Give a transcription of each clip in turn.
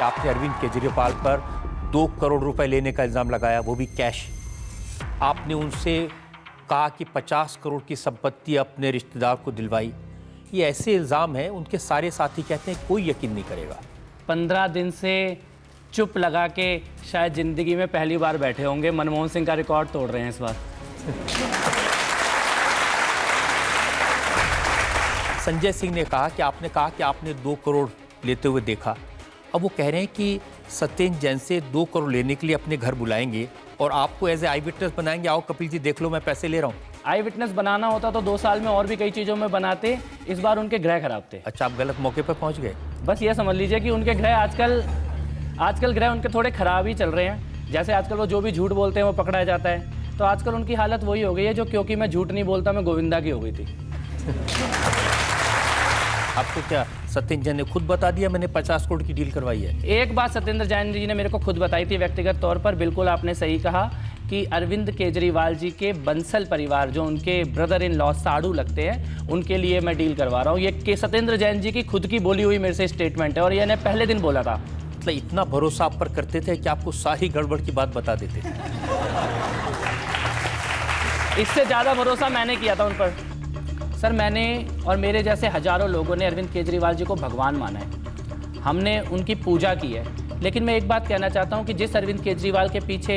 आपने अरविंद केजरीवाल पर 2 करोड़ रुपए लेने का इल्ज़ाम लगाया, वो भी कैश। आपने उनसे कहा कि 50 करोड़ की संपत्ति अपने रिश्तेदार को दिलवाई। ये ऐसे इल्ज़ाम हैं, उनके सारे साथी कहते हैं कोई यकीन नहीं करेगा। 15 दिन से चुप लगा के शायद ज़िंदगी में पहली बार बैठे होंगे। मनमोहन सिंह का रिकॉर्ड तोड़ रहे हैं इस बार। संजय सिंह ने कहा कि आपने 2 करोड़ लेते हुए देखा। अब वो कह रहे हैं कि सत्येंद्र जैन से 2 करोड़ लेने के लिए अपने घर बुलाएंगे और आपको एज ए आई विटनेस बनाएंगे। आओ कपिल जी देख लो, मैं पैसे ले रहा हूँ। आई विटनेस बनाना होता तो 2 साल में और भी कई चीज़ों में बनाते। इस बार उनके ग्रह खराब थे। अच्छा, आप गलत मौके पर पहुँच गए। बस ये समझ लीजिए कि उनके ग्रह आजकल ग्रह उनके थोड़े खराब ही चल रहे हैं। जैसे आजकल वो जो भी झूठ बोलते हैं वो पकड़ा जाता है, तो आजकल उनकी हालत वही हो गई है जो क्योंकि मैं झूठ नहीं बोलता मैं गोविंदा की हो गई थी। आपको क्या सत्येंद्र जैन ने खुद बता दिया मैंने 50 करोड़ की डील करवाई है? एक बात सत्येंद्र जैन जी ने मेरे को खुद बताई थी व्यक्तिगत तौर पर। बिल्कुल आपने सही कहा कि अरविंद केजरीवाल जी के बंसल परिवार, जो उनके ब्रदर इन लॉ साड़ू लगते हैं, उनके लिए मैं डील करवा रहा हूँ। ये सत्येंद्र जैन जी की खुद की बोली हुई मेरे से स्टेटमेंट है और ये मैंने पहले दिन बोला था। मतलब इतना भरोसा आप पर करते थे कि आपको सारी गड़बड़ की बात बता देते। इससे ज़्यादा भरोसा मैंने किया था उन पर। सर, मैंने और मेरे जैसे हजारों लोगों ने अरविंद केजरीवाल जी को भगवान माना है, हमने उनकी पूजा की है। लेकिन मैं एक बात कहना चाहता हूं कि जिस अरविंद केजरीवाल के पीछे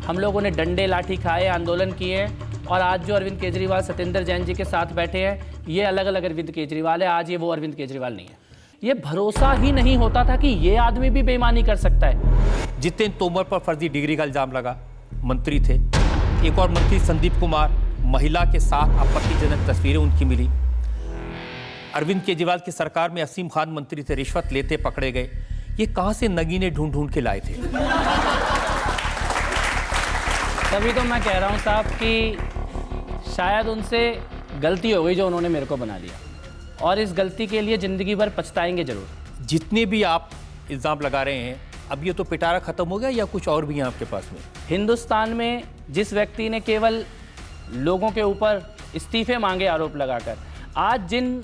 हम लोगों ने डंडे लाठी खाए, आंदोलन किए, और आज जो अरविंद केजरीवाल सत्येंद्र जैन जी के साथ बैठे हैं, ये अलग अलग अरविंद केजरीवाल है। आज ये वो अरविंद केजरीवाल नहीं है। ये भरोसा ही नहीं होता था कि ये आदमी भी बेईमानी कर सकता है। जितेंद्र तोमर पर फर्जी डिग्री का इल्जाम लगा, मंत्री थे। एक और मंत्री संदीप कुमार, महिला के साथ आपत्तिजनक तस्वीरें उनकी मिली। अरविंद केजरीवाल की सरकार में असीम खान मंत्री थे, रिश्वत लेते पकड़े गए। ये कहां से नगीने ढूंढ के लाए थे? तभी तो मैं कह रहा हूं साहब कि शायद उनसे गलती हो गई जो उन्होंने मेरे को बना दिया, और इस गलती के लिए जिंदगी भर पछताएंगे जरूर। जितने भी आप इल्जाम लगा रहे हैं, अब ये तो पिटारा खत्म हो गया या कुछ और भी है आपके पास में? हिंदुस्तान में जिस व्यक्ति ने केवल लोगों के ऊपर इस्तीफे मांगे आरोप लगाकर, आज जिन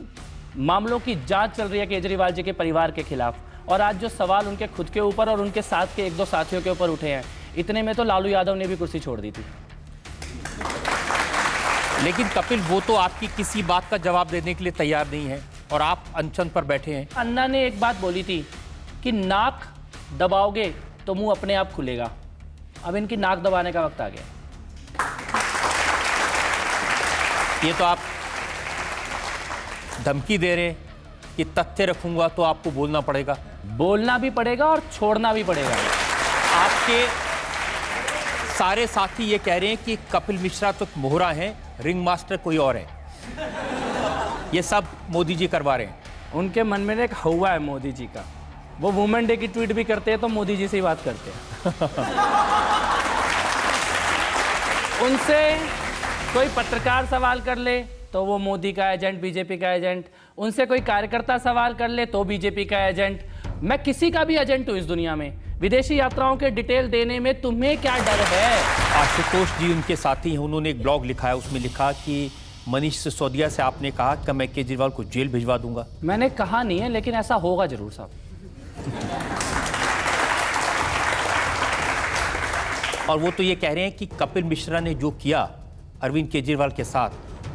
मामलों की जांच चल रही है केजरीवाल जी के परिवार के खिलाफ, और आज जो सवाल उनके खुद के ऊपर और उनके साथ के 1-2 साथियों के ऊपर उठे हैं, इतने में तो लालू यादव ने भी कुर्सी छोड़ दी थी। लेकिन कपिल, वो तो आपकी किसी बात का जवाब देने के लिए तैयार नहीं है और आप अनशन पर बैठे हैं। अन्ना ने एक बात बोली थी कि नाक दबाओगे तो मुंह अपने आप खुलेगा। अब इनकी नाक दबाने का वक्त आ गया। ये तो आप धमकी दे रहे हैं कि तथ्य रखूंगा तो आपको बोलना पड़ेगा। बोलना भी पड़ेगा और छोड़ना भी पड़ेगा। आपके सारे साथी ये कह रहे हैं कि कपिल मिश्रा तो मोहरा हैं, रिंग मास्टर कोई और है। ये सब मोदी जी करवा रहे हैं। उनके मन में एक हवा है मोदी जी का। वो वुमेन डे की ट्वीट भी करते हैं तो मोदी जी से ही बात करते हैं। उनसे कोई पत्रकार सवाल कर ले तो वो मोदी का एजेंट, बीजेपी का एजेंट। उनसे कोई कार्यकर्ता सवाल कर ले तो बीजेपी का एजेंट। मैं किसी का भी एजेंट हूँ इस दुनिया में। विदेशी यात्राओं के डिटेल देने में तुम्हें क्या डर है? आशुतोष जी उनके साथी हैं, उन्होंने एक ब्लॉग लिखा है, उसमें लिखा कि मनीष सिसोदिया से आपने कहा कि मैं केजरीवाल को जेल भिजवा दूंगा। मैंने कहा नहीं है, लेकिन ऐसा होगा जरूर साहब। और वो तो ये कह रहे हैं कि कपिल मिश्रा ने जो किया अरविंद केजरीवाल के साथ,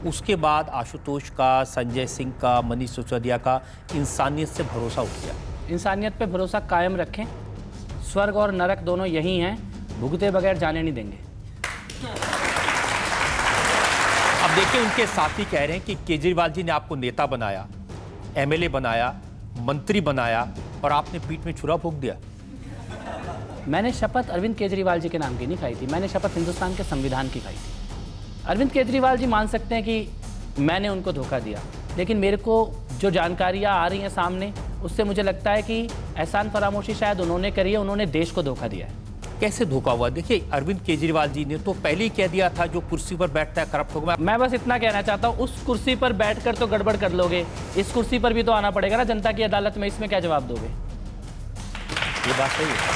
उसके बाद आशुतोष का, संजय सिंह का, मनीष सिसोदिया का इंसानियत से भरोसा उठ गया। इंसानियत पे भरोसा कायम रखें। स्वर्ग और नरक दोनों यही हैं, भुगते बगैर जाने नहीं देंगे। अब देखिए, उनके साथी कह रहे हैं कि केजरीवाल जी ने आपको नेता बनाया, एमएलए बनाया, मंत्री बनाया, और आपने पीठ में छुरा फूंक दिया। मैंने शपथ अरविंद केजरीवाल जी के नाम की नहीं खाई थी, मैंने शपथ हिंदुस्तान के संविधान की खाई थी। अरविंद केजरीवाल जी मान सकते हैं कि मैंने उनको धोखा दिया, लेकिन मेरे को जो जानकारियाँ आ रही हैं सामने, उससे मुझे लगता है कि एहसान फरामोशी शायद उन्होंने करी है, उन्होंने देश को धोखा दिया है। कैसे धोखा हुआ? देखिए, अरविंद केजरीवाल जी ने तो पहले ही कह दिया था जो कुर्सी पर बैठता है करप्ट होगा। मैं बस इतना कहना चाहता हूँ, उस कुर्सी पर बैठकर तो गड़बड़ कर लोगे, इस कुर्सी पर भी तो आना पड़ेगा ना जनता की अदालत में। इसमें क्या जवाब दोगे? ये बात सही है।